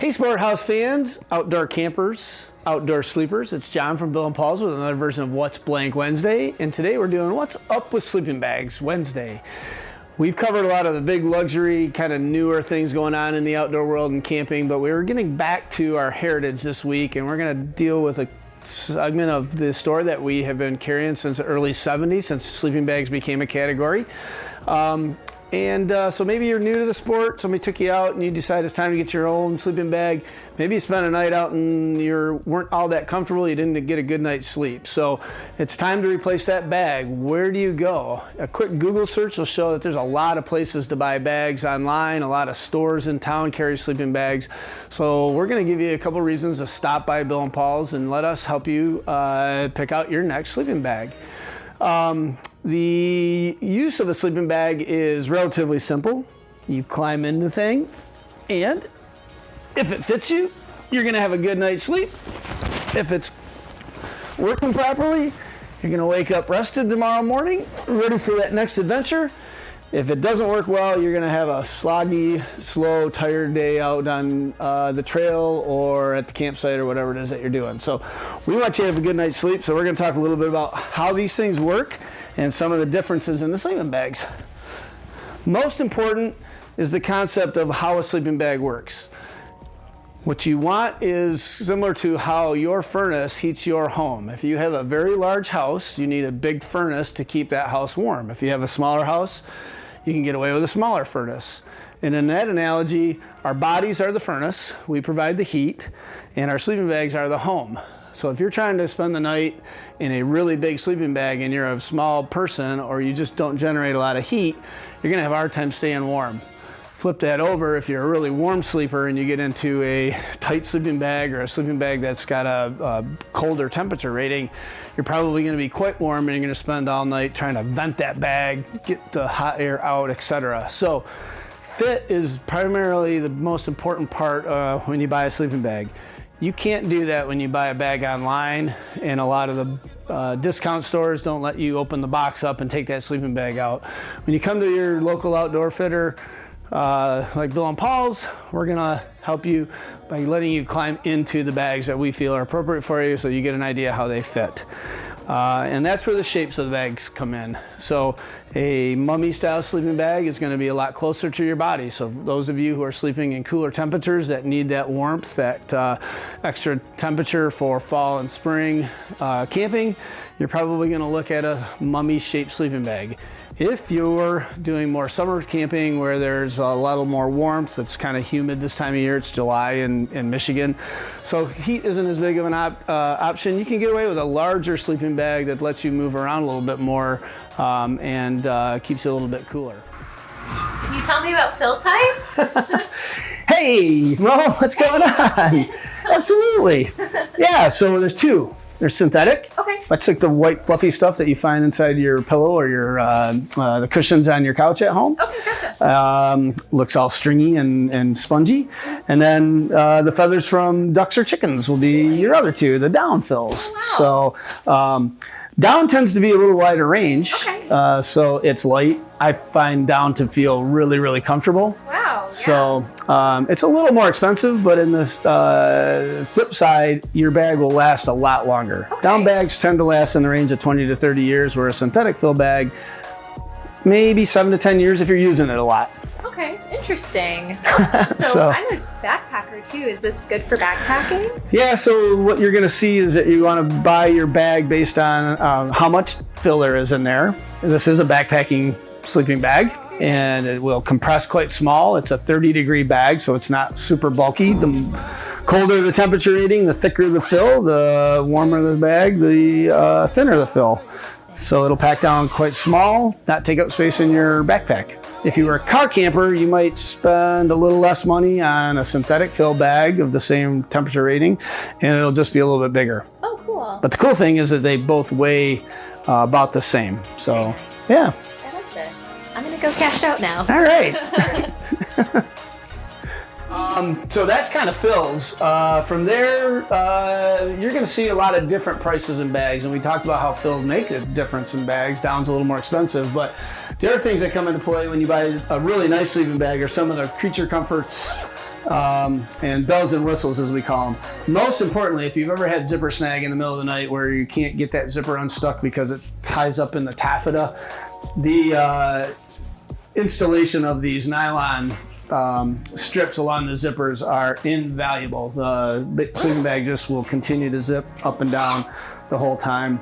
Hey Sport House fans, outdoor campers, outdoor sleepers. It's John from Bill and Paul's with another version of What's Blank Wednesday, and today we're doing What's Up with Sleeping Bags Wednesday. We've covered a lot of the big luxury, kind of newer things going on in the outdoor world and camping, but we were getting back to our heritage this week, and we're going to deal with a segment of the store that we have been carrying since the early 70s, since sleeping bags became a category. So maybe you're new to the sport, somebody took you out and you decide it's time to get your own sleeping bag. Maybe you spent a night out and you weren't all that comfortable, you didn't get a good night's sleep. So it's time to replace that bag. Where do you go? A quick Google search will show that there's a lot of places to buy bags online, a lot of stores in town carry sleeping bags. So we're gonna give you a couple reasons to stop by Bill and Paul's and let us help you pick out your next sleeping bag. The use of a sleeping bag is relatively simple. You climb in the thing, and if it fits you, you're gonna have a good night's sleep. If it's working properly, you're gonna wake up rested tomorrow morning, ready for that next adventure. If it doesn't work well, you're gonna have a sloggy, slow, tired day out on the trail or at the campsite or whatever it is that you're doing. So we want you to have a good night's sleep, so we're gonna talk a little bit about how these things work and some of the differences in the sleeping bags. Most important is the concept of how a sleeping bag works. What you want is similar to how your furnace heats your home. If you have a very large house, you need a big furnace to keep that house warm. If you have a smaller house, you can get away with a smaller furnace. And in that analogy, our bodies are the furnace, we provide the heat, and our sleeping bags are the home. So if you're trying to spend the night in a really big sleeping bag and you're a small person or you just don't generate a lot of heat, you're gonna have a hard time staying warm. Flip that over, if you're a really warm sleeper and you get into a tight sleeping bag or a sleeping bag that's got a colder temperature rating, you're probably gonna be quite warm and you're gonna spend all night trying to vent that bag, get the hot air out, etc. So fit is primarily the most important part when you buy a sleeping bag. You can't do that when you buy a bag online, and a lot of the discount stores don't let you open the box up and take that sleeping bag out. When you come to your local outdoor fitter, like Bill and Paul's, we're gonna help you by letting you climb into the bags that we feel are appropriate for you so you get an idea how they fit. And that's where the shapes of the bags come in. So a mummy style sleeping bag is going to be a lot closer to your body. So those of you who are sleeping in cooler temperatures that need that warmth, that extra temperature for fall and spring camping, you're probably going to look at a mummy shaped sleeping bag. If you're doing more summer camping where there's a lot more warmth, it's kind of humid this time of year, it's July in Michigan, so heat isn't as big of an option, you can get away with a larger sleeping bag that lets you move around a little bit more and keeps you a little bit cooler. Can you tell me about fill type? Hey, Mo, what's going on? Absolutely. Yeah, so there's two. They're synthetic. Okay. That's like the white fluffy stuff that you find inside your pillow or your the cushions on your couch at home. Okay, gotcha. Looks all stringy and spongy. And then the feathers from ducks or chickens will be your other two, the down fills. Oh, wow. So down tends to be a little wider range. Okay. So it's light. I find down to feel really, really comfortable. Wow. So it's a little more expensive, but in the flip side, your bag will last a lot longer. Okay. Down bags tend to last in the range of 20 to 30 years, where a synthetic fill bag, maybe 7 to 10 years if you're using it a lot. Okay, interesting. Awesome. So I'm a backpacker too. Is this good for backpacking? Yeah, so what you're gonna see is that you wanna buy your bag based on how much fill there is in there. This is a backpacking sleeping bag, and it will compress quite small. It's a 30-degree bag, so it's not super bulky. The colder the temperature reading, the thicker the fill, the warmer the bag, the thinner the fill. So it'll pack down quite small, not take up space in your backpack. If you were a car camper, you might spend a little less money on a synthetic fill bag of the same temperature rating, and it'll just be a little bit bigger. Oh, cool. But the cool thing is that they both weigh about the same. So, yeah. I like this. I'm gonna go cash out now. All right. So that's kind of fills. From there, you're going to see a lot of different prices in bags, and we talked about how fills make a difference in bags. Down's a little more expensive, but the other things that come into play when you buy a really nice sleeping bag are some of the creature comforts and bells and whistles, as we call them. Most importantly, if you've ever had zipper snag in the middle of the night where you can't get that zipper unstuck because it ties up in the taffeta, the installation of these nylon strips along the zippers are invaluable. The sleeping bag just will continue to zip up and down the whole time.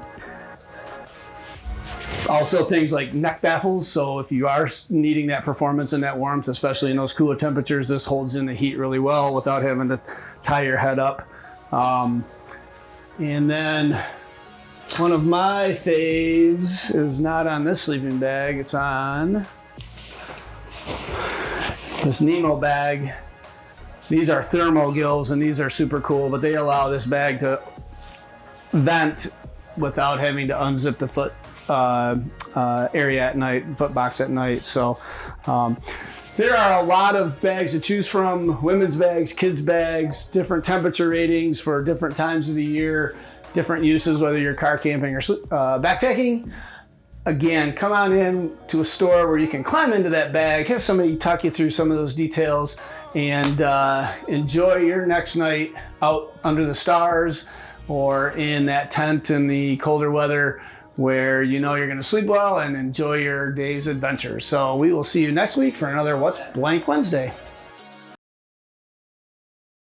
Also, things like neck baffles. So if you are needing that performance and that warmth, especially in those cooler temperatures, this holds in the heat really well without having to tie your head up. And then one of my faves is not on this sleeping bag. It's on this Nemo bag. These are thermal gills, and these are super cool, but they allow this bag to vent without having to unzip the foot area at night, foot box at night. So there are a lot of bags to choose from: women's bags, kids bags, different temperature ratings for different times of the year, different uses, whether you're car camping or backpacking. Again, come on in to a store where you can climb into that bag, have somebody talk you through some of those details, and enjoy your next night out under the stars or in that tent in the colder weather where you know you're going to sleep well and enjoy your day's adventure. So we will see you next week for another What's Blank Wednesday.